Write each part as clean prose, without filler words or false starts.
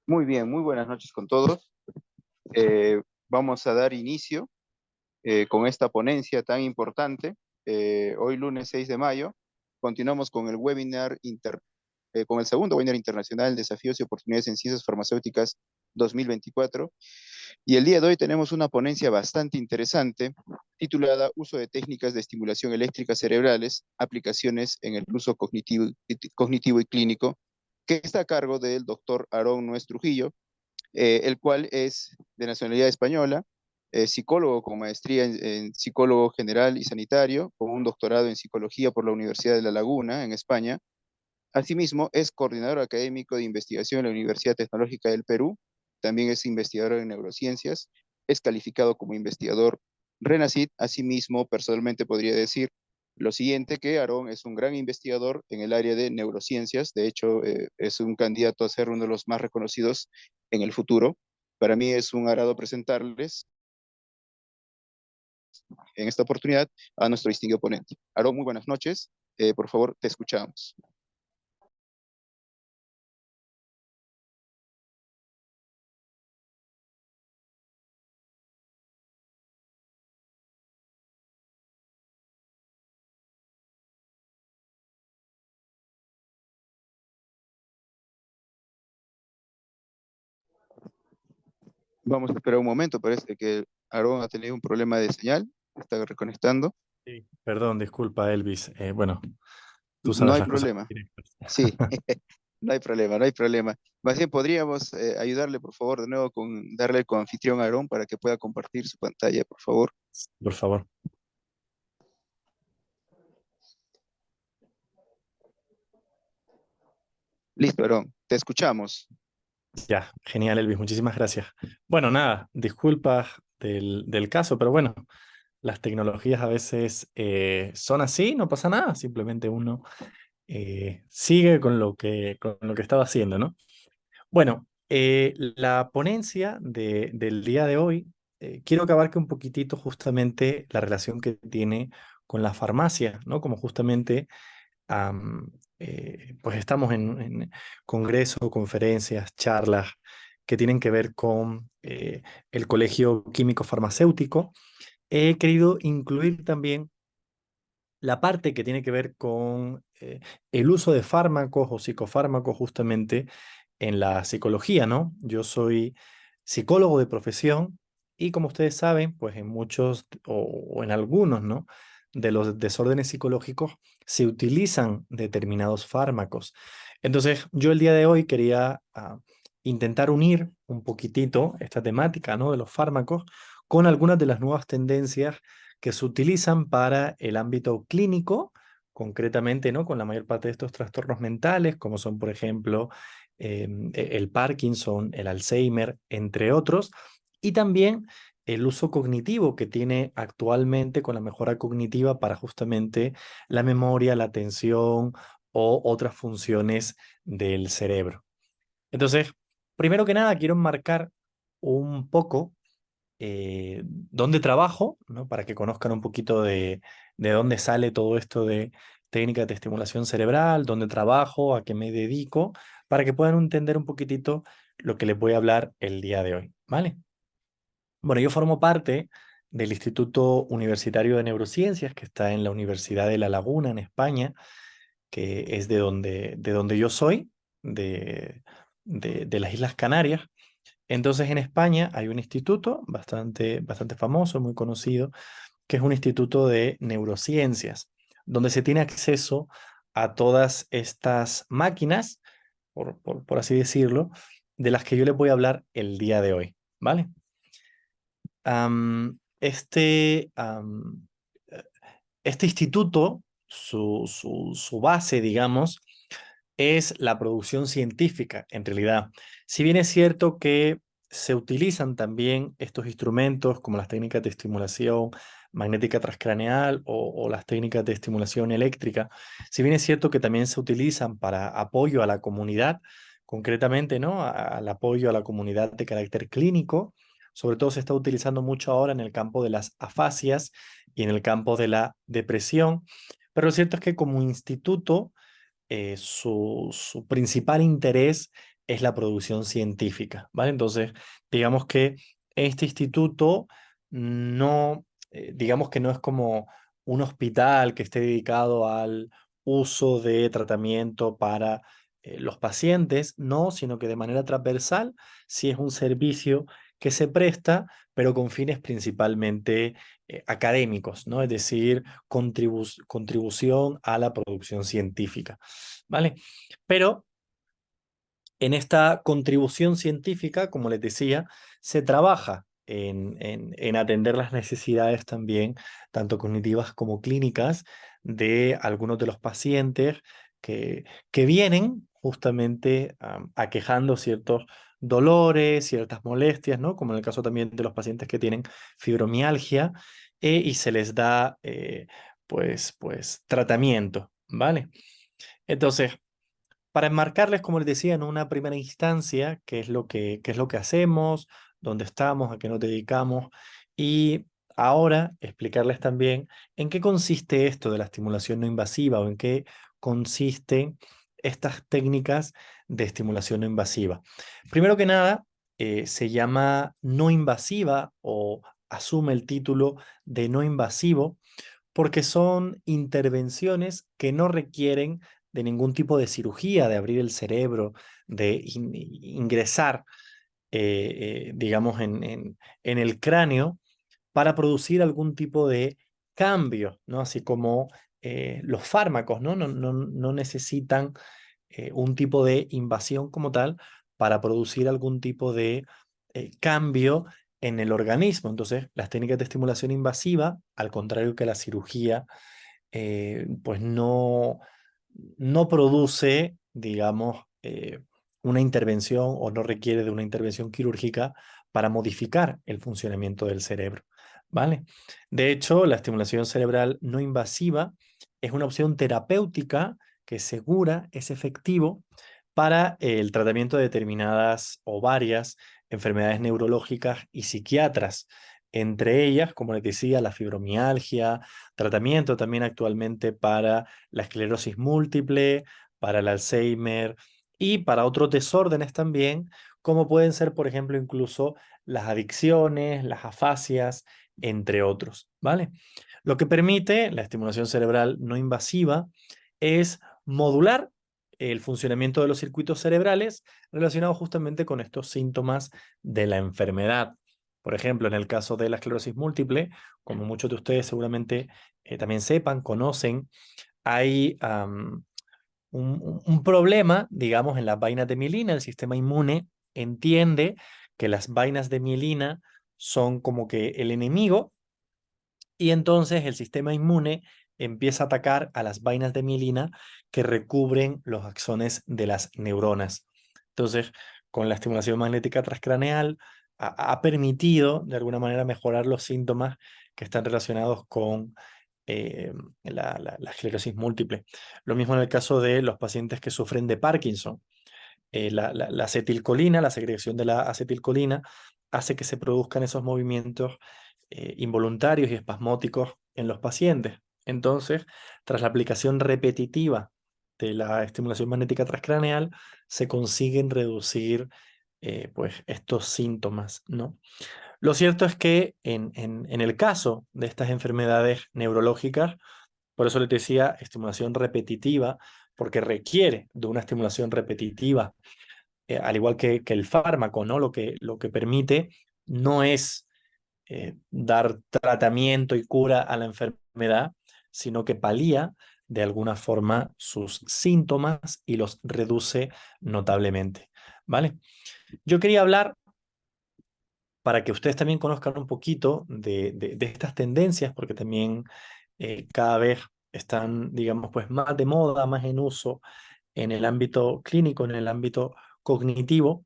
Muy bien, muy buenas noches con todos. Vamos a dar inicio con esta ponencia tan importante. Hoy lunes 6 de mayo continuamos con el con el segundo webinar internacional Desafíos y Oportunidades en Ciencias Farmacéuticas 2024. Y el día de hoy tenemos una ponencia bastante interesante titulada Uso de técnicas de estimulación eléctrica cerebrales, aplicaciones en el uso cognitivo y clínico, que está a cargo del doctor Aarón Nuez Trujillo, el cual es de nacionalidad española, psicólogo con maestría en psicólogo general y sanitario, con un doctorado en psicología por la Universidad de La Laguna, en España. Asimismo, es coordinador académico de investigación en la Universidad Tecnológica del Perú, también es investigador en neurociencias, es calificado como investigador RENACID. Asimismo, personalmente podría decir lo siguiente, que Aarón es un gran investigador en el área de neurociencias. De hecho, es un candidato a ser uno de los más reconocidos en el futuro. Para mí es un agrado presentarles en esta oportunidad a nuestro distinguido ponente. Aarón, muy buenas noches. Por favor, te escuchamos. Vamos a esperar un momento, parece que Aarón ha tenido un problema de señal, está reconectando. Sí, perdón, disculpa, Elvis. Bueno, tú No sabes hay las cosas problema, directas. sí, no hay problema, no hay problema. Más bien podríamos ayudarle, por favor, de nuevo con darle el coanfitrión a Aarón para que pueda compartir su pantalla, por favor. Por favor. Listo, Aarón, te escuchamos. Ya, genial, Elvis, muchísimas gracias. Bueno, nada, disculpas del caso, pero bueno, las tecnologías a veces son así, no pasa nada, simplemente uno sigue con lo que estaba haciendo, ¿no? Bueno, la ponencia del día de hoy, quiero que abarque un poquitito justamente la relación que tiene con la farmacia, ¿no? Como justamente am, pues estamos en congresos, conferencias, charlas que tienen que ver con el Colegio Químico Farmacéutico. He querido incluir también la parte que tiene que ver con el uso de fármacos o psicofármacos justamente en la psicología, ¿no? Yo soy psicólogo de profesión y como ustedes saben, pues en muchos o en algunos, ¿no? De los desórdenes psicológicos se utilizan determinados fármacos. Entonces, yo el día de hoy quería intentar unir un poquitito esta temática, ¿no? De los fármacos con algunas de las nuevas tendencias que se utilizan para el ámbito clínico, concretamente, ¿no? Con la mayor parte de estos trastornos mentales, como son, por ejemplo, el Parkinson, el Alzheimer, entre otros, y también el uso cognitivo que tiene actualmente con la mejora cognitiva para justamente la memoria, la atención o otras funciones del cerebro. Entonces, primero que nada, quiero enmarcar un poco dónde trabajo, ¿no? Para que conozcan un poquito de dónde sale todo esto de técnicas de estimulación cerebral, dónde trabajo, a qué me dedico, para que puedan entender un poquitito lo que les voy a hablar el día de hoy, ¿vale? Bueno, yo formo parte del Instituto Universitario de Neurociencias, que está en la Universidad de La Laguna, en España, que es de donde yo soy, de las Islas Canarias. Entonces, en España hay un instituto bastante famoso, muy conocido, que es un instituto de neurociencias, donde se tiene acceso a todas estas máquinas, por así decirlo, de las que yo les voy a hablar el día de hoy, ¿vale? Am, este, am, eh, este instituto, su base, digamos, es la producción científica, en realidad. Si bien es cierto que se utilizan también estos instrumentos como las técnicas de estimulación magnética transcraneal o las técnicas de estimulación eléctrica, si bien es cierto que también se utilizan para apoyo a la comunidad, concretamente, ¿no? Al apoyo a la comunidad de carácter clínico, sobre todo se está utilizando mucho ahora en el campo de las afasias y en el campo de la depresión, pero lo cierto es que como instituto su principal interés es la producción científica, ¿vale? Entonces, digamos que este instituto no, digamos que no es como un hospital que esté dedicado al uso de tratamiento para los pacientes, no, sino que de manera transversal sí es un servicio que se presta, pero con fines principalmente académicos, ¿no? Es decir, contribución a la producción científica, ¿vale? Pero en esta contribución científica, como les decía, se trabaja en atender las necesidades también, tanto cognitivas como clínicas, de algunos de los pacientes que vienen justamente aquejando ciertos dolores, ciertas molestias, ¿no? Como en el caso también de los pacientes que tienen fibromialgia, y se les da pues tratamiento, ¿vale? Entonces, para enmarcarles, como les decía, en una primera instancia, qué es lo que hacemos, dónde estamos, a qué nos dedicamos, y ahora explicarles también en qué consiste esto de la estimulación no invasiva o en qué consisten estas técnicas de estimulación no invasiva. Primero que nada, se llama no invasiva o asume el título de no invasivo porque son intervenciones que no requieren de ningún tipo de cirugía, de abrir el cerebro, de ingresar, digamos, en el cráneo para producir algún tipo de cambio, ¿no? Así como los fármacos, ¿no? No necesitan un tipo de invasión como tal para producir algún tipo de cambio en el organismo. Entonces, las técnicas de estimulación invasiva, al contrario que la cirugía, pues no produce, digamos, una intervención o no requiere de una intervención quirúrgica para modificar el funcionamiento del cerebro, ¿vale? De hecho, la estimulación cerebral no invasiva es una opción terapéutica que es segura, es efectivo para el tratamiento de determinadas o varias enfermedades neurológicas y psiquiatras. Entre ellas, como les decía, la fibromialgia, tratamiento también actualmente para la esclerosis múltiple, para el Alzheimer y para otros desórdenes también, como pueden ser, por ejemplo, incluso las adicciones, las afasias, entre otros, ¿vale? Lo que permite la estimulación cerebral no invasiva es modular el funcionamiento de los circuitos cerebrales relacionados justamente con estos síntomas de la enfermedad. Por ejemplo, en el caso de la esclerosis múltiple, como muchos de ustedes seguramente también sepan, conocen, hay un problema, digamos, en las vainas de mielina. El sistema inmune entiende que las vainas de mielina son como que el enemigo y entonces el sistema inmune empieza a atacar a las vainas de mielina que recubren los axones de las neuronas. Entonces, con la estimulación magnética transcraneal ha permitido de alguna manera mejorar los síntomas que están relacionados con la esclerosis múltiple. Lo mismo en el caso de los pacientes que sufren de Parkinson. La acetilcolina, la secreción de la acetilcolina, hace que se produzcan esos movimientos involuntarios y espasmóticos en los pacientes. Entonces, tras la aplicación repetitiva de la estimulación magnética transcraneal, se consiguen reducir pues estos síntomas, ¿no? Lo cierto es que en el caso de estas enfermedades neurológicas, por eso les decía estimulación repetitiva, porque requiere de una estimulación repetitiva, al igual que el fármaco, ¿no? Lo que permite no es dar tratamiento y cura a la enfermedad, sino que palía de alguna forma sus síntomas y los reduce notablemente, ¿vale? Yo quería hablar para que ustedes también conozcan un poquito de estas tendencias, porque también cada vez están, digamos, pues más de moda, más en uso en el ámbito clínico, en el ámbito cognitivo,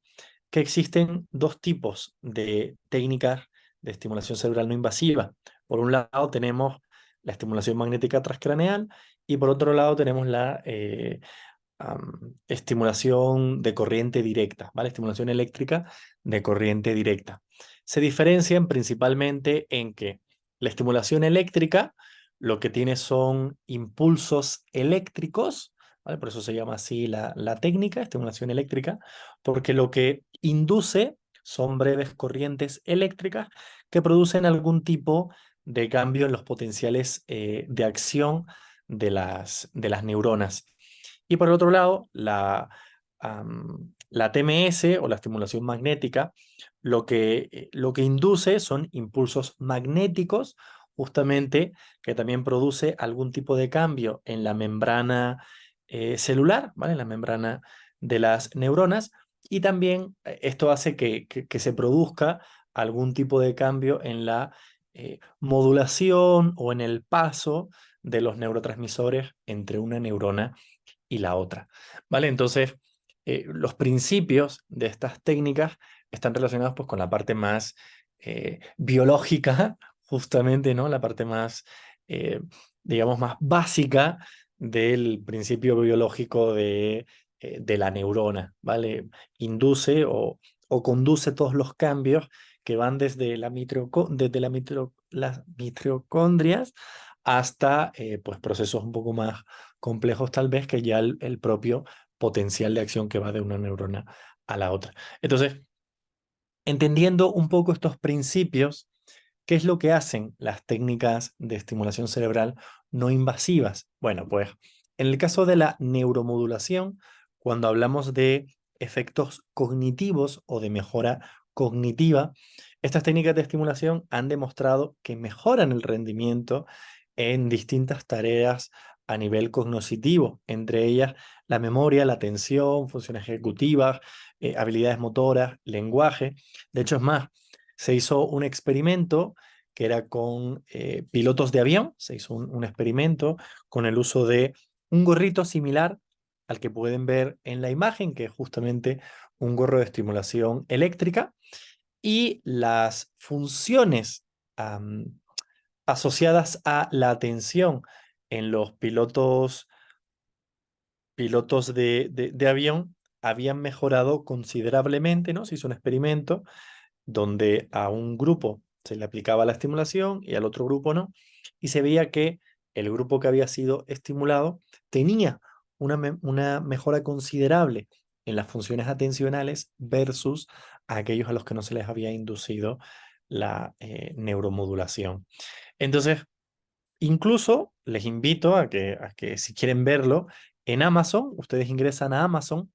que existen dos tipos de técnicas de estimulación cerebral no invasiva. Por un lado tenemos la estimulación magnética transcraneal y por otro lado tenemos la estimulación de corriente directa, ¿vale? Estimulación eléctrica de corriente directa. Se diferencian principalmente en que la estimulación eléctrica lo que tiene son impulsos eléctricos, ¿vale? Por eso se llama así la técnica, estimulación eléctrica, porque lo que induce son breves corrientes eléctricas que producen algún tipo de cambio en los potenciales de acción de las neuronas. Y por otro lado, la TMS o la estimulación magnética, lo que induce son impulsos magnéticos, justamente, que también produce algún tipo de cambio en la membrana celular, ¿vale? En la membrana de las neuronas, y también esto hace que se produzca algún tipo de cambio en la modulación o en el paso de los neurotransmisores entre una neurona y la otra, ¿vale? Entonces, los principios de estas técnicas están relacionados pues con la parte más biológica, justamente, ¿no? La parte más, eh, digamos, más básica del principio biológico de la neurona, ¿vale? Induce o conduce todos los cambios que van desde desde las mitocondrias hasta pues, procesos un poco más complejos tal vez que ya el propio potencial de acción que va de una neurona a la otra. Entonces, entendiendo un poco estos principios, ¿qué es lo que hacen las técnicas de estimulación cerebral no invasivas? Bueno, pues en el caso de la neuromodulación, cuando hablamos de efectos cognitivos o de mejora cognitiva, estas técnicas de estimulación han demostrado que mejoran el rendimiento en distintas tareas a nivel cognitivo, entre ellas la memoria, la atención, funciones ejecutivas, habilidades motoras, lenguaje. De hecho, es más, se hizo un experimento que era con pilotos de avión, se hizo un experimento con el uso de un gorrito similar al que pueden ver en la imagen, que es justamente un gorro de estimulación eléctrica, y las funciones asociadas a la atención en los pilotos de avión habían mejorado considerablemente, ¿no? Se hizo un experimento donde a un grupo se le aplicaba la estimulación y al otro grupo no, y se veía que el grupo que había sido estimulado tenía una mejora considerable en las funciones atencionales versus a aquellos a los que no se les había inducido la neuromodulación. Entonces, incluso les invito a que si quieren verlo, en Amazon, ustedes ingresan a Amazon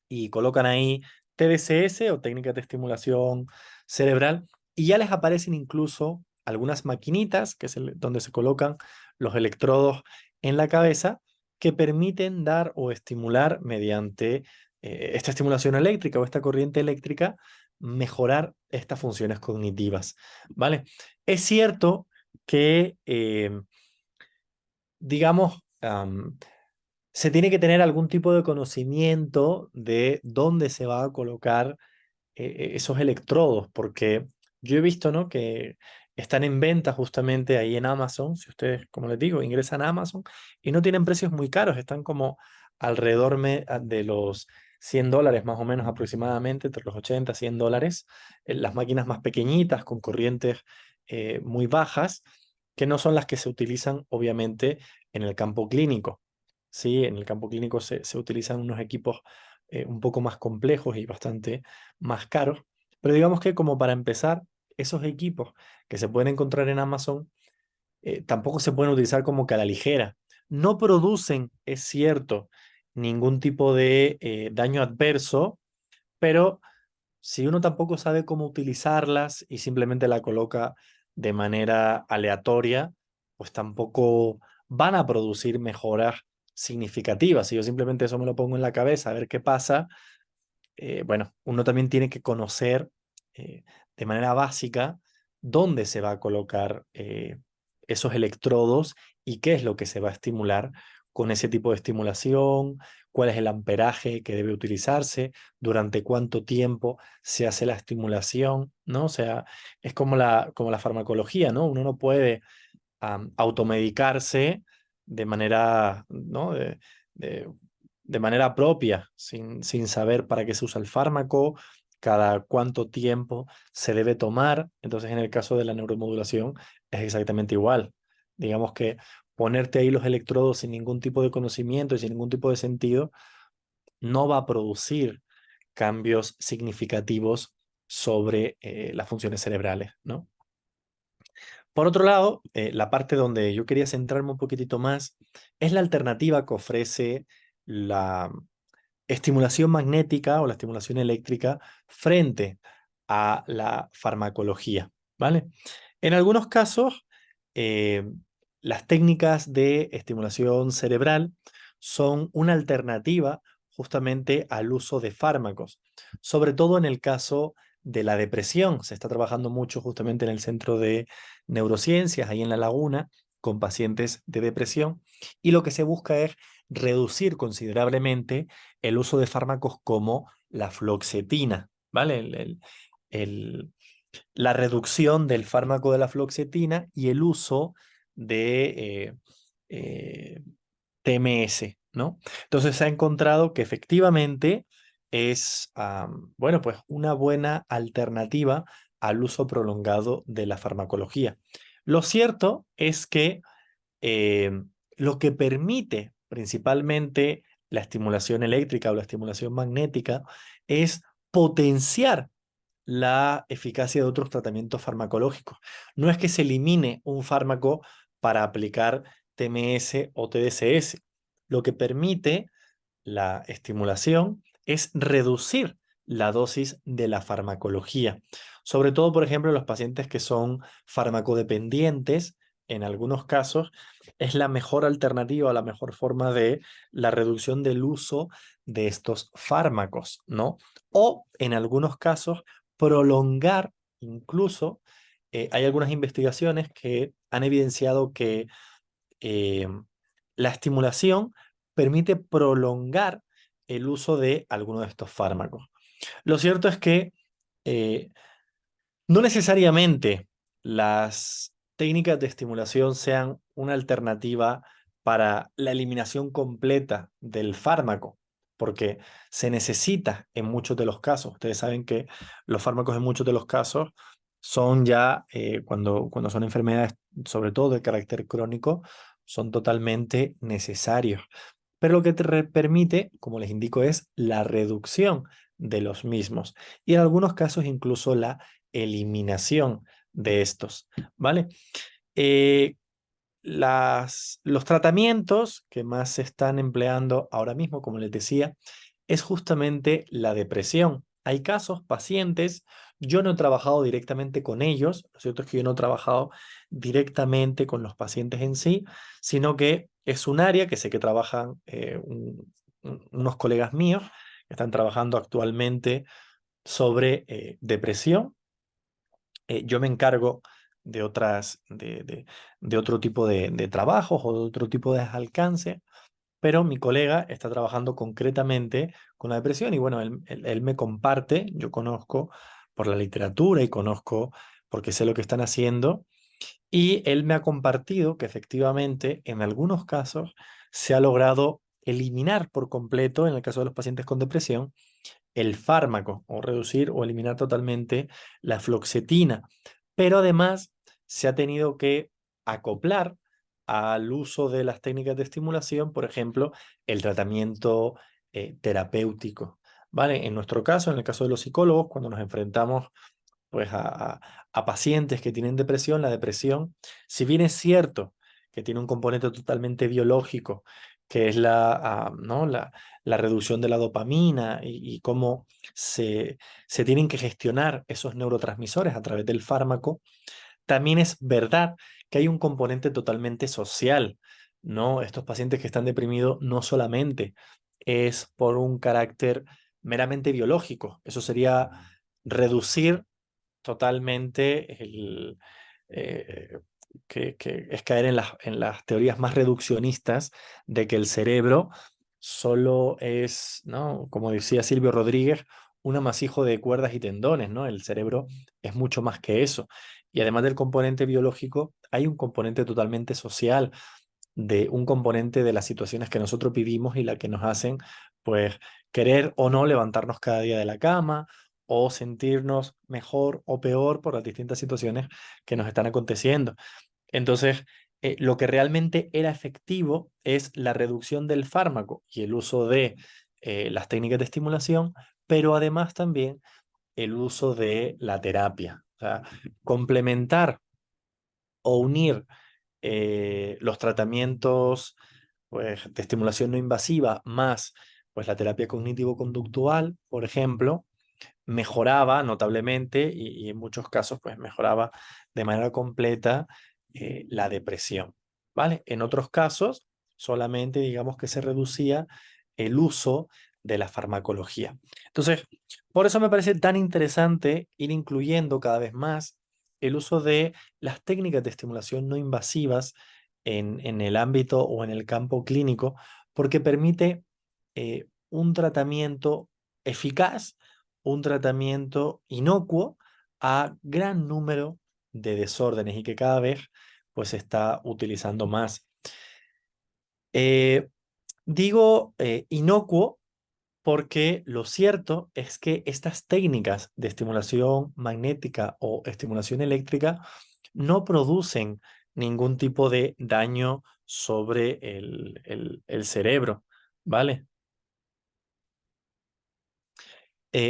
y colocan ahí TDCS o técnicas de estimulación cerebral y ya les aparecen incluso algunas maquinitas donde se colocan los electrodos en la cabeza que permiten dar o estimular mediante esta estimulación eléctrica o esta corriente eléctrica mejorar estas funciones cognitivas, ¿vale? Es cierto que, digamos, se tiene que tener algún tipo de conocimiento de dónde se va a colocar esos electrodos, porque yo he visto, ¿no? Que están en venta justamente ahí en Amazon, si ustedes, como les digo, ingresan a Amazon y no tienen precios muy caros, están como alrededor de los $100 más o menos aproximadamente, entre los 80 y $100, las máquinas más pequeñitas con corrientes muy bajas, que no son las que se utilizan obviamente en el campo clínico. Sí, en el campo clínico se utilizan unos equipos un poco más complejos y bastante más caros, pero digamos que como para empezar, esos equipos que se pueden encontrar en Amazon tampoco se pueden utilizar como que a la ligera. No producen, es cierto, ningún tipo de daño adverso, pero si uno tampoco sabe cómo utilizarlas y simplemente la coloca de manera aleatoria, pues tampoco van a producir mejoras significativas. Si yo simplemente eso me lo pongo en la cabeza a ver qué pasa, bueno, uno también tiene que conocer eh, de manera básica dónde se va a colocar esos electrodos y qué es lo que se va a estimular con ese tipo de estimulación, cuál es el amperaje que debe utilizarse, durante cuánto tiempo se hace la estimulación, ¿no? O sea, es como la farmacología, ¿no? Uno no puede automedicarse de manera, ¿no? de- de manera propia, sin saber para qué se usa el fármaco, cada cuánto tiempo se debe tomar. Entonces, en el caso de la neuromodulación, es exactamente igual. Digamos que ponerte ahí los electrodos sin ningún tipo de conocimiento y sin ningún tipo de sentido, no va a producir cambios significativos sobre las funciones cerebrales, ¿no? Por otro lado, la parte donde yo quería centrarme un poquitito más es la alternativa que ofrece la estimulación magnética o la estimulación eléctrica frente a la farmacología, ¿vale? En algunos casos, eh, las técnicas de estimulación cerebral son una alternativa justamente al uso de fármacos, sobre todo en el caso de la depresión. Se está trabajando mucho justamente en el Centro de Neurociencias, ahí en La Laguna, con pacientes de depresión, y lo que se busca es reducir considerablemente el uso de fármacos como la fluoxetina, ¿vale? El- la reducción del fármaco de la fluoxetina y el uso de eh, TMS, ¿no? Entonces se ha encontrado que efectivamente es, bueno, pues una buena alternativa al uso prolongado de la farmacología. Lo cierto es que eh, lo que permite principalmente la estimulación eléctrica o la estimulación magnética es potenciar la eficacia de otros tratamientos farmacológicos. No es que se elimine un fármaco para aplicar TMS o TDCS. Lo que permite la estimulación es reducir la dosis de la farmacología. Sobre todo, por ejemplo, los pacientes que son farmacodependientes, en algunos casos, es la mejor alternativa, la mejor forma de la reducción del uso de estos fármacos, ¿no? O en algunos casos, prolongar incluso, hay algunas investigaciones que han evidenciado que eh, la estimulación permite prolongar el uso de alguno de estos fármacos. Lo cierto es que eh, no necesariamente las técnicas de estimulación sean una alternativa para la eliminación completa del fármaco, porque se necesita en muchos de los casos. Ustedes saben que los fármacos en muchos de los casos son ya, cuando son enfermedades, sobre todo de carácter crónico, son totalmente necesarios. Pero lo que permite, como les indico, es la reducción de los mismos y en algunos casos incluso la eliminación de estos, ¿vale? Eh, los tratamientos que más se están empleando ahora mismo, como les decía, es justamente la depresión. Hay casos, pacientes, yo no he trabajado directamente con ellos, lo cierto es que yo no he trabajado directamente con los pacientes en sí, sino que es un área que sé que trabajan unos colegas míos que están trabajando actualmente sobre depresión. Yo me encargo de de otro tipo de trabajos o de otro tipo de alcance, pero mi colega está trabajando concretamente con la depresión y bueno, él me comparte, yo conozco por la literatura y conozco porque sé lo que están haciendo y él me ha compartido que efectivamente en algunos casos se ha logrado eliminar por completo, en el caso de los pacientes con depresión, el fármaco o reducir o eliminar totalmente la fluoxetina. Pero además se ha tenido que acoplar al uso de las técnicas de estimulación, por ejemplo, el tratamiento terapéutico. ¿Vale? En nuestro caso, en el caso de los psicólogos, cuando nos enfrentamos pues a pacientes que tienen depresión, la depresión, si bien es cierto que tiene un componente totalmente biológico, que es ¿no? la reducción de la dopamina y cómo se tienen que gestionar esos neurotransmisores a través del fármaco, también es verdad que hay un componente totalmente social, ¿no? Estos pacientes que están deprimidos no solamente es por un carácter meramente biológico, eso sería reducir totalmente eh, que es caer en las teorías más reduccionistas de que el cerebro solo es, ¿no? Como decía Silvio Rodríguez, un amasijo de cuerdas y tendones, ¿no? El cerebro es mucho más que eso. Y además del componente biológico, hay un componente totalmente social, de un componente de las situaciones que nosotros vivimos y la que nos hacen, pues, querer o no levantarnos cada día de la cama o sentirnos mejor o peor por las distintas situaciones que nos están aconteciendo. Entonces, lo que realmente era efectivo es la reducción del fármaco y el uso de las técnicas de estimulación, pero además también el uso de la terapia. O sea, complementar o unir los tratamientos pues, de estimulación no invasiva más pues, la terapia cognitivo-conductual, por ejemplo, mejoraba notablemente y en muchos casos pues mejoraba de manera completa la depresión, ¿vale? En otros casos solamente digamos que se reducía el uso de la farmacología. Entonces, por eso me parece tan interesante ir incluyendo cada vez más el uso de las técnicas de estimulación no invasivas en el ámbito o en el campo clínico, porque permite un tratamiento eficaz, un tratamiento inocuo a gran número de desórdenes y que cada vez pues se está utilizando más. Eh, digo inocuo porque lo cierto es que estas técnicas de estimulación magnética o estimulación eléctrica no producen ningún tipo de daño sobre el cerebro, ¿vale?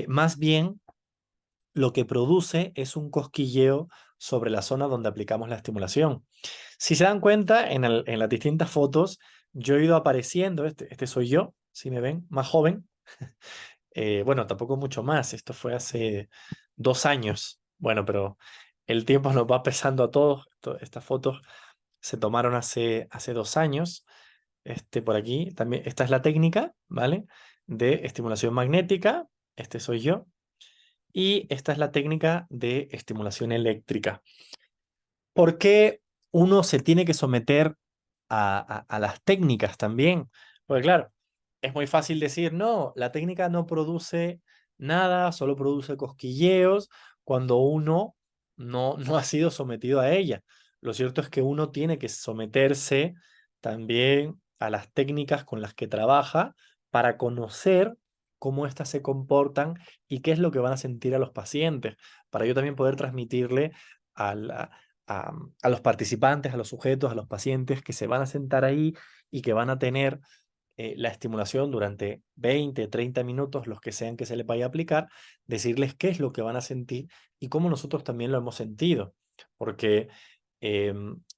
Más bien lo que produce es un cosquilleo sobre la zona donde aplicamos la estimulación. Si se dan cuenta, en las distintas fotos, yo he ido apareciendo, este soy yo, si me ven, más joven. Bueno, tampoco mucho más, esto fue hace 2 años. Bueno, pero el tiempo nos va pesando a todos. Estas fotos se tomaron hace 2 años. Por aquí, también, esta es la técnica, ¿vale? De estimulación magnética. Este soy yo. Y esta es la técnica de estimulación eléctrica. ¿Por qué uno se tiene que someter a las técnicas también? Porque claro, es muy fácil decir, no, la técnica no produce nada, solo produce cosquilleos cuando uno no ha sido sometido a ella. Lo cierto es que uno tiene que someterse también a las técnicas con las que trabaja para conocer cómo éstas se comportan y qué es lo que van a sentir a los pacientes, para yo también poder transmitirle a, la- a los participantes, a los sujetos, a los pacientes que se van a sentar ahí y que van a tener la estimulación durante 20, 30 minutos, los que sean que se les vaya a aplicar, decirles qué es lo que van a sentir y cómo nosotros también lo hemos sentido. Porque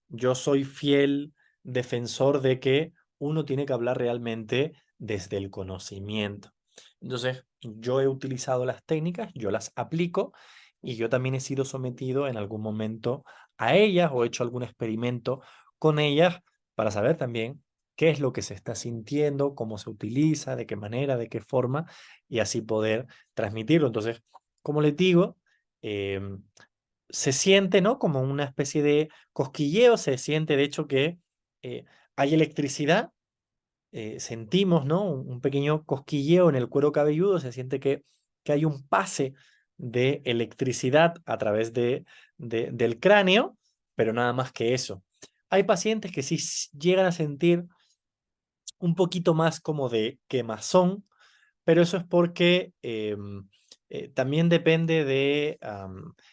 yo soy fiel defensor de que uno tiene que hablar realmente desde el conocimiento. Entonces, yo he utilizado las técnicas, yo las aplico y yo también he sido sometido en algún momento a ellas o he hecho algún experimento con ellas para saber también qué es lo que se está sintiendo, cómo se utiliza, de qué manera, de qué forma, y así poder transmitirlo. Entonces, como les digo, se siente, ¿no? Como una especie de cosquilleo, se siente de hecho que hay electricidad, sentimos, ¿no? Un pequeño cosquilleo en el cuero cabelludo, se siente que hay un pase de electricidad a través del cráneo, pero nada más que eso. Hay pacientes que sí llegan a sentir un poquito más como de quemazón, pero eso es porque también depende de,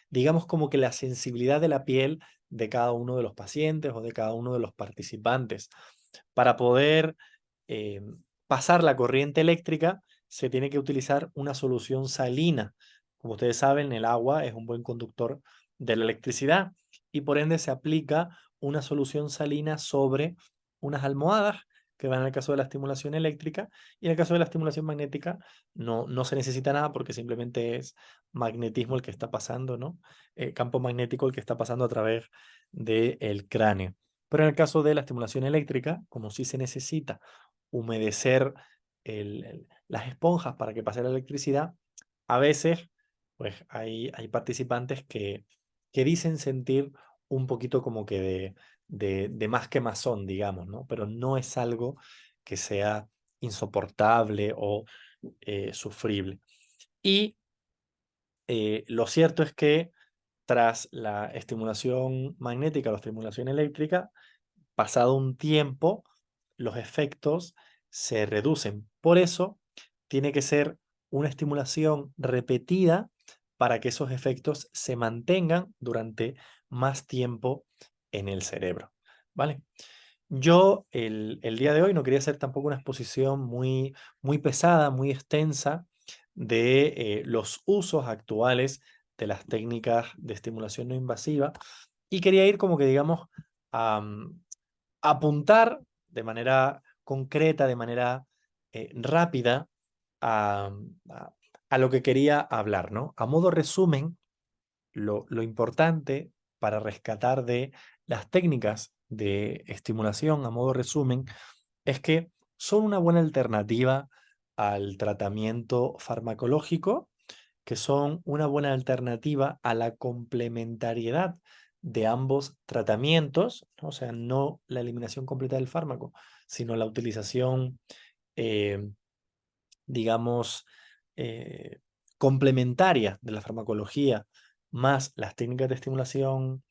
digamos, como que la sensibilidad de la piel de cada uno de los pacientes o de cada uno de los participantes. Para poder eh, pasar la corriente eléctrica, se tiene que utilizar una solución salina. Como ustedes saben, el agua es un buen conductor de la electricidad y por ende se aplica una solución salina sobre unas almohadas que van en el caso de la estimulación eléctrica y en el caso de la estimulación magnética no se necesita nada porque simplemente es magnetismo el que está pasando, ¿no? Campo magnético el que está pasando a través del cráneo. Pero en el caso de la estimulación eléctrica, como sí se necesita humedecer las esponjas para que pase la electricidad, a veces pues hay participantes que dicen sentir un poquito como que de más quemazón, digamos, ¿no? Pero no es algo que sea insoportable o sufrible. Y lo cierto es que tras la estimulación magnética o la estimulación eléctrica, pasado un tiempo, los efectos se reducen. Por eso, tiene que ser una estimulación repetida para que esos efectos se mantengan durante más tiempo en el cerebro. ¿vale? Yo el día de hoy no quería hacer tampoco una exposición muy pesada, muy extensa de los usos actuales de las técnicas de estimulación no invasiva y quería ir como que, digamos, a apuntar de manera concreta, de manera rápida a, a- a lo que quería hablar, ¿no? A modo resumen, lo importante para rescatar de las técnicas de estimulación, a modo resumen, es que son una buena alternativa al tratamiento farmacológico, que son una buena alternativa a la complementariedad de ambos tratamientos, ¿no? O sea, no la eliminación completa del fármaco, sino la utilización, eh, digamos, eh, complementaria de la farmacología más las técnicas de estimulación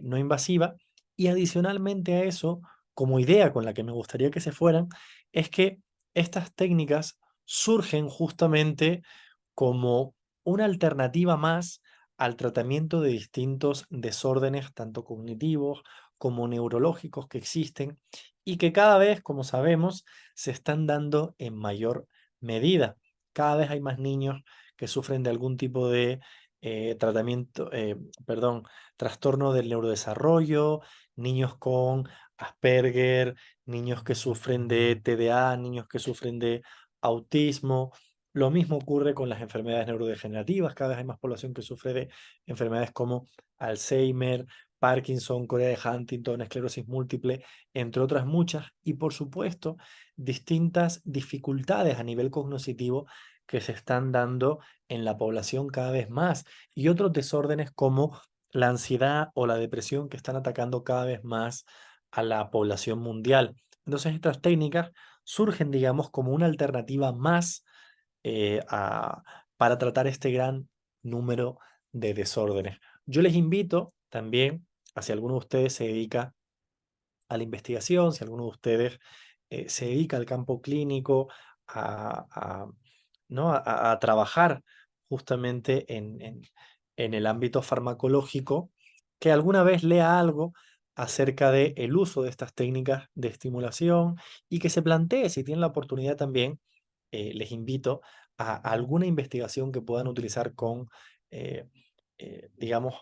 no invasiva. Y adicionalmente a eso, como idea con la que me gustaría que se fueran, es que estas técnicas surgen justamente como una alternativa más al tratamiento de distintos desórdenes, tanto cognitivos como neurológicos que existen y que cada vez, como sabemos, se están dando en mayor medida. Cada vez hay más niños que sufren de algún tipo de perdón, trastorno del neurodesarrollo, niños con Asperger, niños que sufren de TDA, niños que sufren de autismo. Lo mismo ocurre con las enfermedades neurodegenerativas. Cada vez hay más población que sufre de enfermedades como Alzheimer, Parkinson, Corea de Huntington, esclerosis múltiple, entre otras muchas. Y por supuesto, distintas dificultades a nivel cognitivo que se están dando en la población cada vez más. Y otros desórdenes como la ansiedad o la depresión que están atacando cada vez más a la población mundial. Entonces, estas técnicas surgen, digamos, como una alternativa más eh, a- para tratar este gran número de desórdenes. Yo les invito también, a si alguno de ustedes se dedica a la investigación, si alguno de ustedes se dedica al campo clínico, ¿no? a trabajar justamente en el ámbito farmacológico, que alguna vez lea algo acerca del uso de estas técnicas de estimulación y que se plantee, si tienen la oportunidad también, les invito a alguna investigación que puedan utilizar con, eh, digamos,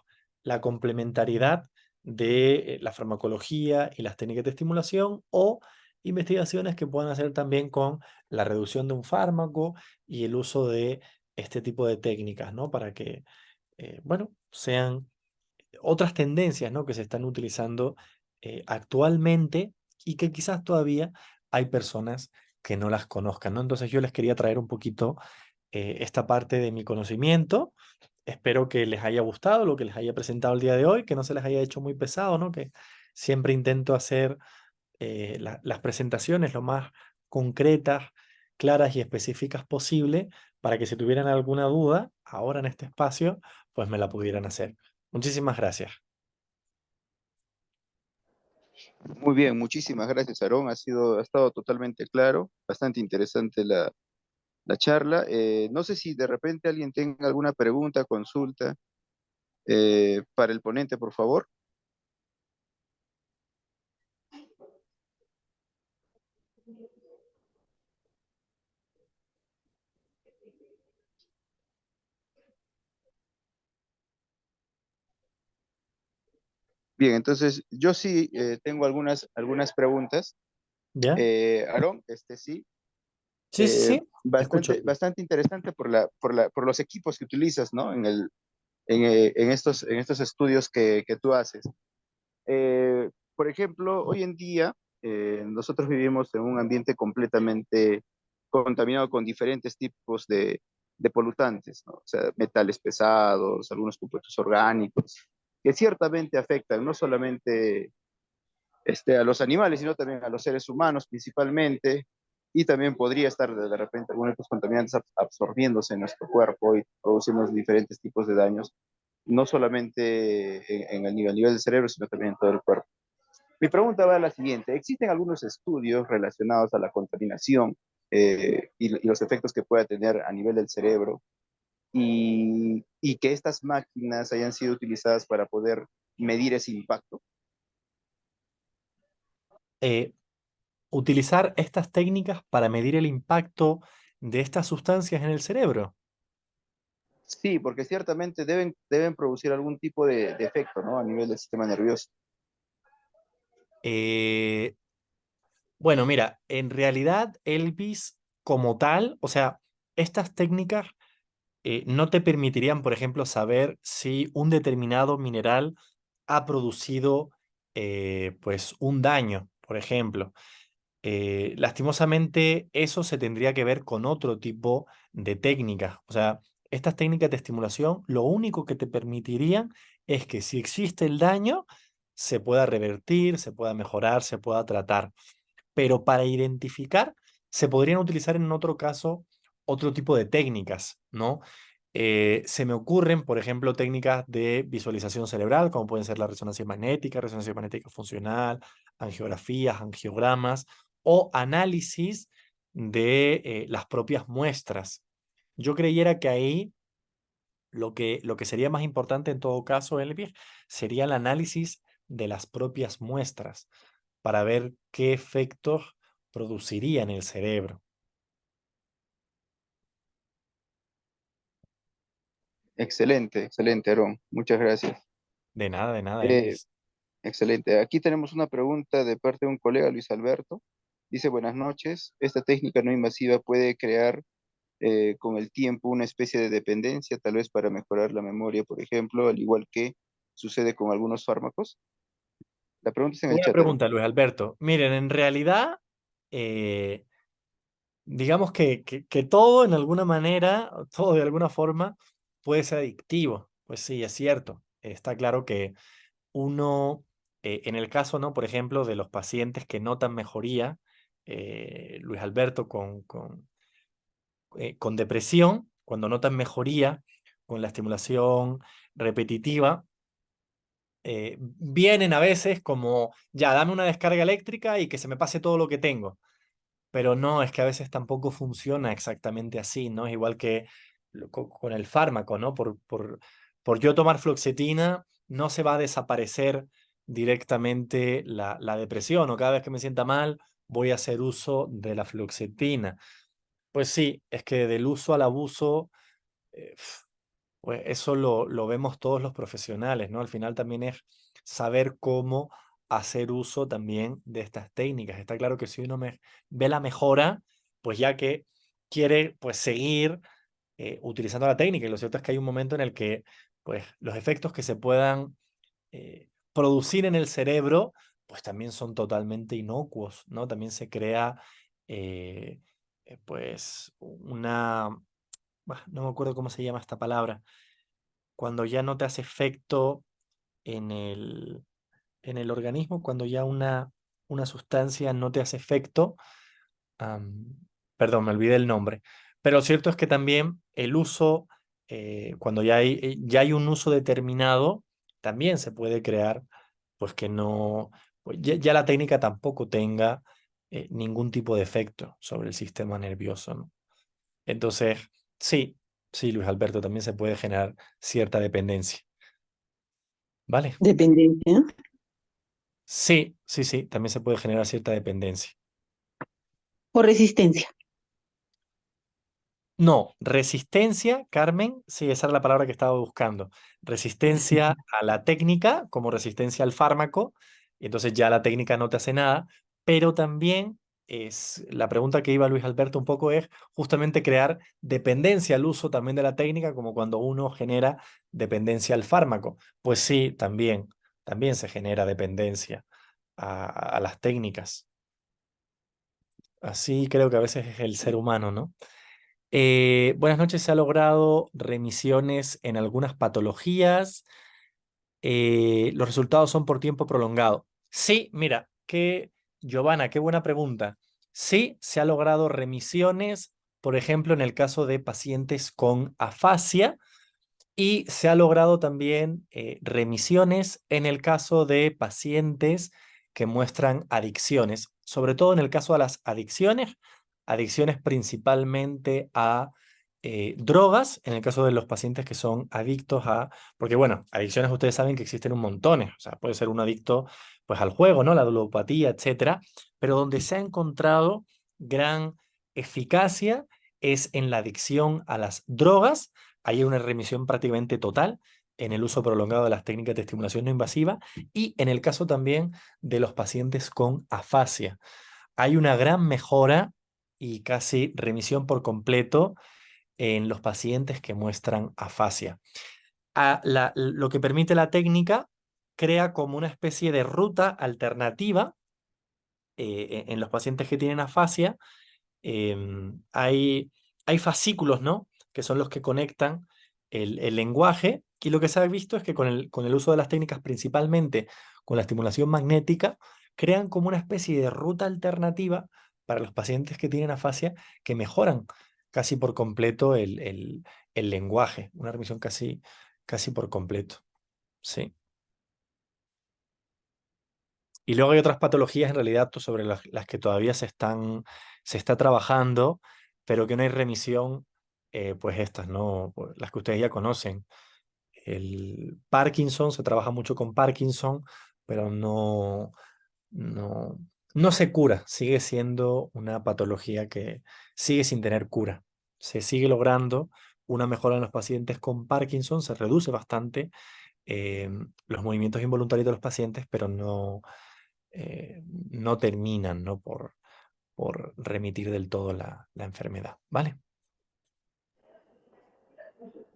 la complementariedad de la farmacología y las técnicas de estimulación o investigaciones que puedan hacer también con la reducción de un fármaco y el uso de este tipo de técnicas, ¿no? Para que, bueno, sean otras tendencias, ¿no? Que se están utilizando actualmente y que quizás todavía hay personas que no las conozcan, ¿no? Entonces yo les quería traer un poquito esta parte de mi conocimiento. Espero que les haya gustado lo que les haya presentado el día de hoy, que no se les haya hecho muy pesado, ¿no? Que siempre intento hacer las presentaciones lo más concretas, claras y específicas posible para que si tuvieran alguna duda ahora en este espacio, pues me la pudieran hacer. Muchísimas gracias. Muy bien, muchísimas gracias, Aarón. Ha estado totalmente claro, bastante interesante la charla. No sé si de repente alguien tenga alguna pregunta, consulta para el ponente, por favor. Bien, entonces yo sí tengo algunas preguntas. ¿Ya? Aarón, sí, Sí, sí, sí. Escucho. bastante interesante por los equipos que utilizas, ¿no? En estos estudios que tú haces. Por ejemplo, hoy en día nosotros vivimos en un ambiente completamente contaminado con diferentes tipos de polutantes, ¿no? O sea, metales pesados, algunos compuestos orgánicos, que ciertamente afectan no solamente a los animales, sino también a los seres humanos principalmente, y también podría estar de repente algunos de estos contaminantes absorbiéndose en nuestro cuerpo y produciendo diferentes tipos de daños, no solamente en el nivel del cerebro, sino también en todo el cuerpo. Mi pregunta va a la siguiente. ¿Existen algunos estudios relacionados a la contaminación y los efectos que pueda tener a nivel del cerebro y que estas máquinas hayan sido utilizadas para poder medir ese impacto? eh, utilizar estas técnicas para medir el impacto de estas sustancias en el cerebro. Sí, porque ciertamente deben producir algún tipo de efecto, ¿no? A nivel del sistema nervioso. Eh, bueno, mira, en realidad Elvis como tal, o sea, estas técnicas no te permitirían, por ejemplo, saber si un determinado mineral ha producido pues un daño, por ejemplo. Lastimosamente, eso se tendría que ver con otro tipo de técnicas. O sea, estas técnicas de estimulación lo único que te permitirían es que si existe el daño, se pueda revertir, se pueda mejorar, se pueda tratar. Pero para identificar, se podrían utilizar en otro caso otro tipo de técnicas, ¿no? Se me ocurren, por ejemplo, técnicas de visualización cerebral, como pueden ser la resonancia magnética funcional, angiografías, angiogramas o análisis de las propias muestras. Yo creyera que ahí lo que sería más importante en todo caso, Elvir, sería el análisis de las propias muestras para ver qué efectos produciría en el cerebro. Excelente, excelente, Aaron. Muchas gracias. De nada, Eh, Elvis. Excelente. Aquí tenemos una pregunta de parte de un colega, Luis Alberto. Dice, buenas noches. ¿Esta técnica no invasiva puede crear con el tiempo una especie de dependencia, tal vez para mejorar la memoria, por ejemplo, al igual que sucede con algunos fármacos? La pregunta está en el Buena chat, Aaron. pregunta, Luis Alberto. Miren, en realidad, eh, digamos que todo en alguna manera, todo de alguna forma, puede ser adictivo. Pues sí, es cierto. Está claro que uno, en el caso, ¿no? Por ejemplo, de los pacientes que notan mejoría, Luis Alberto, con depresión, cuando notan mejoría con la estimulación repetitiva, vienen a veces como, ya, dame una descarga eléctrica y que se me pase todo lo que tengo. Pero no, es que a veces tampoco funciona exactamente así, ¿no? Es igual que con el fármaco, ¿no? Por yo tomar fluoxetina, no se va a desaparecer directamente la depresión o cada vez que me sienta mal, voy a hacer uso de la fluoxetina. Pues sí, es que del uso al abuso, eh, pues eso lo vemos todos los profesionales, ¿no? Al final también es saber cómo hacer uso también de estas técnicas. Está claro que si uno ve la mejora, pues ya que quiere pues seguir utilizando la técnica, y lo cierto es que hay un momento en el que pues los efectos que se puedan producir en el cerebro, pues también son totalmente inocuos, ¿no? También se crea eh, pues no me acuerdo cómo se llama esta palabra, cuando ya no te hace efecto en el organismo, cuando ya una sustancia no te hace efecto. am, Perdón, me olvidé el nombre. Pero lo cierto es que también el uso, cuando ya hay un uso determinado, también se puede crear, pues que no, pues ya la técnica tampoco tenga ningún tipo de efecto sobre el sistema nervioso, ¿no? Entonces, sí, sí, Luis Alberto, también se puede generar cierta dependencia. ¿Vale? Dependencia. Sí, sí, sí, también se puede generar cierta dependencia. O resistencia. No, resistencia, Carmen, sí, esa era la palabra que estaba buscando. Resistencia a la técnica, como resistencia al fármaco, y entonces ya la técnica no te hace nada, pero también es la pregunta que iba Luis Alberto un poco es justamente crear dependencia al uso también de la técnica, como cuando uno genera dependencia al fármaco. Pues sí, también se genera dependencia a las técnicas. Así creo que a veces es el ser humano, ¿no? Buenas noches, se ha logrado remisiones en algunas patologías. Los resultados son por tiempo prolongado. Sí, mira, Giovanna, qué buena pregunta. Sí, se ha logrado remisiones, por ejemplo, en el caso de pacientes con afasia, y se ha logrado también remisiones en el caso de pacientes que muestran adicciones, sobre todo en el caso de las adicciones, adicciones principalmente a drogas en el caso de los pacientes que son adictos a, porque bueno, adicciones ustedes saben que existen un montón, o sea, puede ser un adicto pues al juego, ¿no? La ludopatía, etcétera, pero donde se ha encontrado gran eficacia es en la adicción a las drogas. Hay una remisión prácticamente total en el uso prolongado de las técnicas de estimulación no invasiva y en el caso también de los pacientes con afasia. Hay una gran mejora y casi remisión por completo en los pacientes que muestran afasia. Lo que permite la técnica crea como una especie de ruta alternativa en los pacientes que tienen afasia. Hay fascículos, ¿no? Que son los que conectan el lenguaje, y lo que se ha visto es que con el uso de las técnicas, principalmente con la estimulación magnética, crean como una especie de ruta alternativa para los pacientes que tienen afasia que mejoran casi por completo el lenguaje, una remisión casi por completo. Sí. Y luego hay otras patologías en realidad sobre las que todavía se está trabajando, pero que no hay remisión, pues estas, ¿no? Pues las que ustedes ya conocen. El Parkinson, se trabaja mucho con Parkinson, pero no, no se cura, sigue siendo una patología que sigue sin tener cura. Se sigue logrando una mejora en los pacientes con Parkinson, se reduce bastante los movimientos involuntarios de los pacientes, pero no terminan, ¿no? por remitir del todo la enfermedad, ¿vale?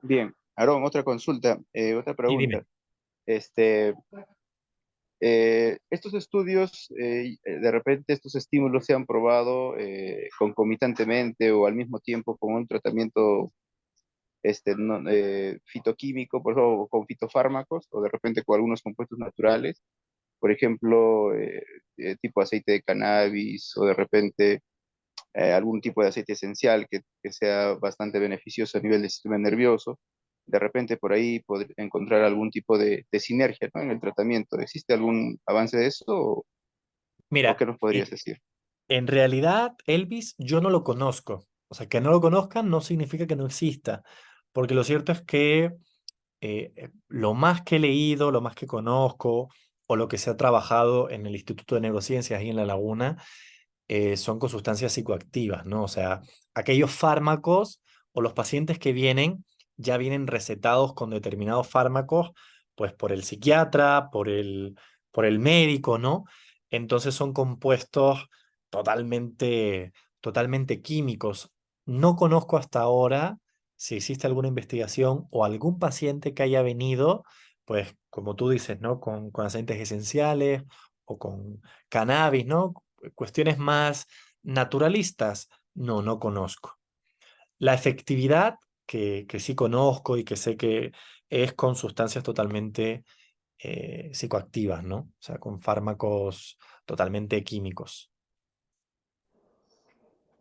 Bien, Aarón, otra consulta, otra Y pregunta. dime. Este, estos estudios, de repente estos estímulos se han probado concomitantemente o al mismo tiempo con un tratamiento fitoquímico, por ejemplo, con fitofármacos o de repente con algunos compuestos naturales, por ejemplo, tipo aceite de cannabis o de repente algún tipo de aceite esencial que sea bastante beneficioso a nivel del sistema nervioso. De repente por ahí poder encontrar algún tipo de sinergia, ¿no? En el tratamiento. ¿Existe algún avance de eso o qué Mira, nos podrías decir? en realidad, Elvis, yo no lo conozco. O sea, que no lo conozcan no significa que no exista, porque lo cierto es que lo más que he leído, lo más que conozco, o lo que se ha trabajado en el Instituto de Neurociencias y en La Laguna, son con sustancias psicoactivas, ¿no? O sea, aquellos fármacos o los pacientes que vienen ya vienen recetados con determinados fármacos, pues por el psiquiatra, por el médico, ¿no? Entonces son compuestos totalmente, totalmente químicos. No conozco hasta ahora si existe alguna investigación o algún paciente que haya venido, pues como tú dices, ¿no? Con aceites esenciales o con cannabis, ¿no? Cuestiones más naturalistas, no conozco. La efectividad, que sí conozco y que sé que es con sustancias totalmente psicoactivas, ¿no? O sea, con fármacos totalmente químicos.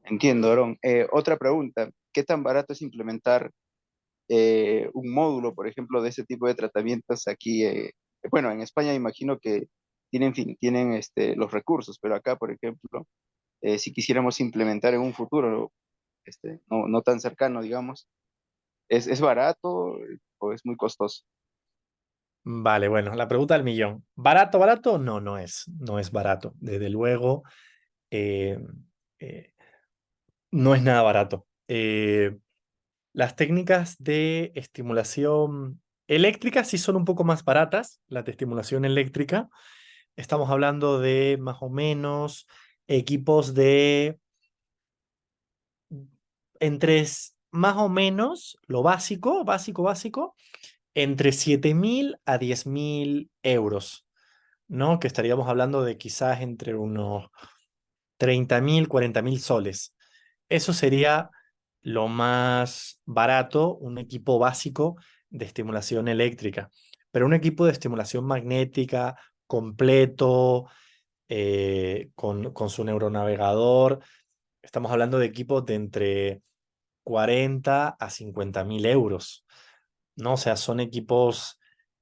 Entiendo, Aarón. Otra pregunta, ¿qué tan barato es implementar un módulo, por ejemplo, de ese tipo de tratamientos aquí? Bueno, en España imagino que tienen los recursos, pero acá, por ejemplo, si quisiéramos implementar en un futuro, no tan cercano, digamos, es barato o es muy costoso? Vale, bueno, la pregunta del millón. ¿Barato, barato? No, no es barato. Desde luego, eh, eh, no es nada barato. Las técnicas de estimulación eléctrica sí son un poco más baratas, las de estimulación eléctrica. Estamos hablando de más o menos equipos de más o menos lo básico, entre 7.000 a 10.000 euros, ¿no? Que estaríamos hablando de quizás entre unos 30.000, 40.000 soles. Eso sería lo más barato, un equipo básico de estimulación eléctrica. Pero un equipo de estimulación magnética completo, con su neuronavegador, estamos hablando de equipos de entre 40 a 50.000 euros, ¿no? O sea, son equipos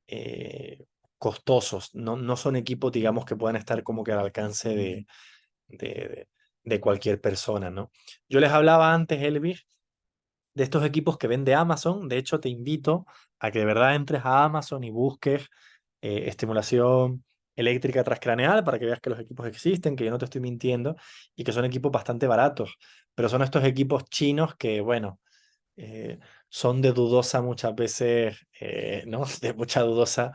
eh, costosos, no son equipos, digamos, que puedan estar como que al alcance de, de cualquier persona, ¿no? Yo les hablaba antes, Elvis, de estos equipos que vende Amazon. De hecho, te invito a que de verdad entres a Amazon y busques estimulación eléctrica transcraneal para que veas que los equipos existen, que yo no te estoy mintiendo y que son equipos bastante baratos. Pero son estos equipos chinos que, bueno, son de dudosa muchas veces, ¿no? De mucha dudosa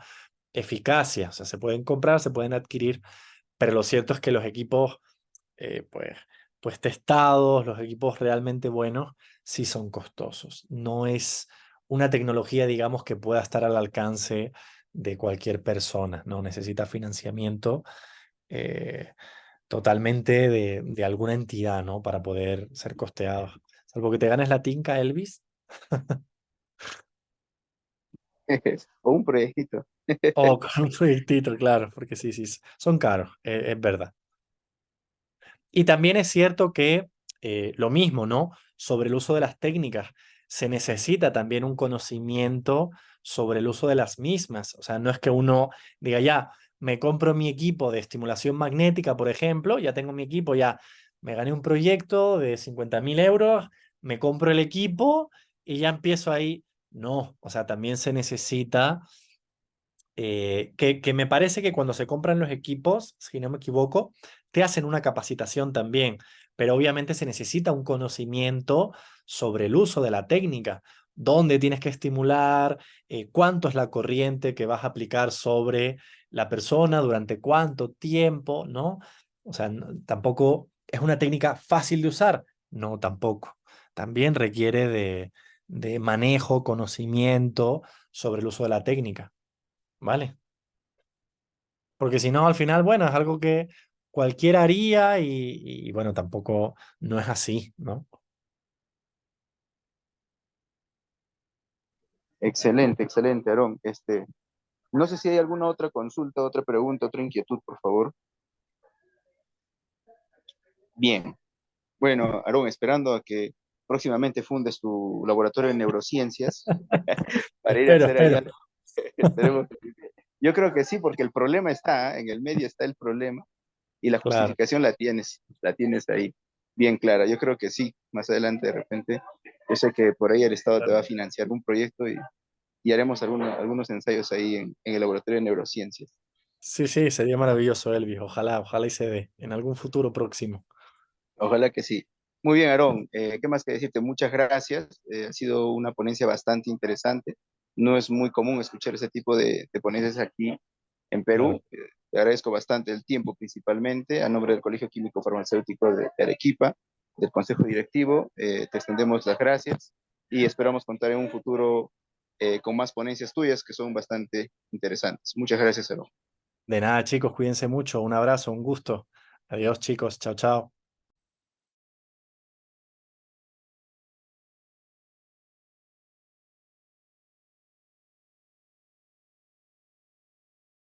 eficacia. O sea, se pueden comprar, se pueden adquirir, pero lo cierto es que los equipos, pues, pues testados, los equipos realmente buenos, sí son costosos. No es una tecnología, digamos, que pueda estar al alcance de cualquier persona, ¿no? Necesita financiamiento eh, totalmente de alguna entidad, ¿no? Para poder ser costeados. Salvo que te ganes la tinca, Elvis, O un proyectito. o con un proyectito, claro, porque sí, sí, son caros, es verdad. Y también es cierto que lo mismo, ¿no? Sobre el uso de las técnicas, se necesita también un conocimiento sobre el uso de las mismas. O sea, no es que uno diga, ya, me compro mi equipo de estimulación magnética, por ejemplo, ya tengo mi equipo, ya me gané un proyecto de 50.000 euros, me compro el equipo y ya empiezo ahí. No, o sea, también se necesita que me parece que cuando se compran los equipos, si no me equivoco, te hacen una capacitación también, pero obviamente se necesita un conocimiento sobre el uso de la técnica, dónde tienes que estimular, cuánto es la corriente que vas a aplicar sobre la persona, durante cuánto tiempo, ¿no? O sea, tampoco es una técnica fácil de usar, no, tampoco. También requiere de manejo, conocimiento sobre el uso de la técnica. ¿Vale? Porque si no, al final, bueno, es algo que cualquiera haría y, bueno, tampoco no es así, ¿no? Excelente, excelente, Aarón. No sé si hay alguna otra consulta, otra pregunta, otra inquietud, por favor. Bien. Bueno, Aarón, esperando a que próximamente fundes tu laboratorio de neurociencias para ir a Espero, hacer espero. allá. Esperemos que sí. Yo creo que sí, porque el problema está, en el medio está el problema y la Claro. justificación la tienes ahí bien clara. Yo creo que sí, más adelante de repente, yo sé que por ahí el Estado te va a Claro. financiar un proyecto y haremos algunos ensayos ahí en el laboratorio de neurociencias. Sí, sí, sería maravilloso, Elvis. Ojalá, ojalá y se dé en algún futuro próximo. Ojalá que sí. Muy bien, Aarón. ¿Qué más que decirte? Muchas gracias. Ha sido una ponencia bastante interesante. No es muy común escuchar ese tipo de ponencias aquí en Claro. Perú. Te agradezco bastante el tiempo, principalmente, a nombre del Colegio Químico Farmacéutico de Arequipa, del Consejo Directivo. Te extendemos las gracias y esperamos contar en un futuro con más ponencias tuyas que son bastante interesantes. Muchas gracias, Aarón. De nada, chicos, cuídense mucho. Un abrazo, un gusto. Adiós, chicos. Chao, chao.